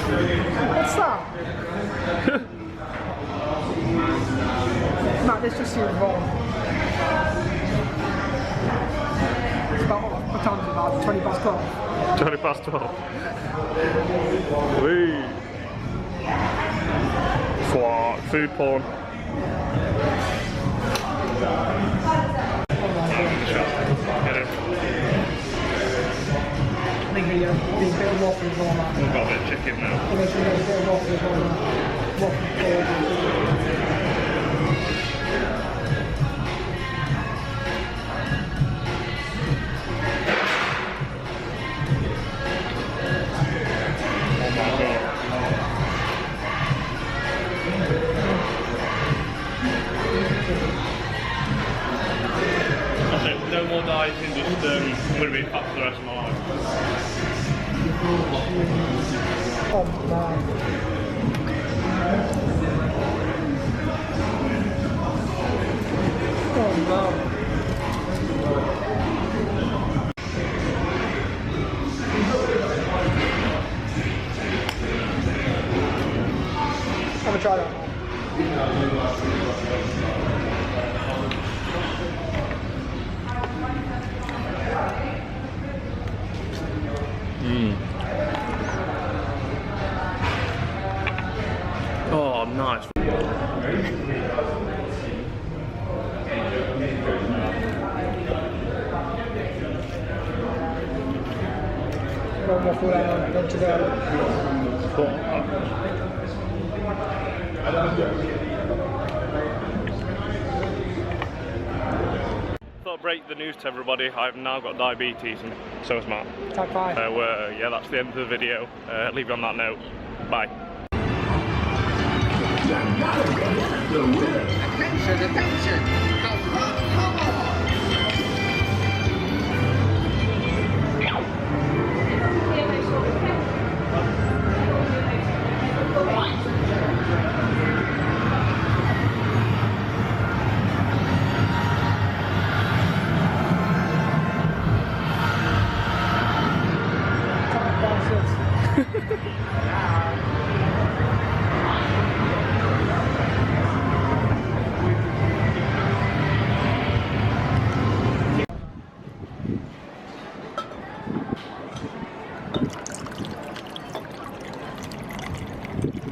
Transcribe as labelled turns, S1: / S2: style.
S1: What's that? Matt, this just seems wrong. It's about, what time is it? About 20 past 12.
S2: 20 past 12. Wee. Food porn.
S1: Big video, big bit of waffles on that.
S2: We've got a bit of chicken now.
S1: Make sure there's a bit of waffles on that.
S2: No more dieting, just I'm going to be fat for the rest of my life.
S1: Oh man. Oh no. I'm gonna try that.
S2: Oh, nice.
S1: One more full hour, one to go.
S2: Thought I'd break the news to everybody. I've now got diabetes, and so has Matt.
S1: Tag 5.
S2: Yeah, that's the end of the video. Leave you on that note. Bye.
S3: Attention, attention! Come on!
S1: Thank you.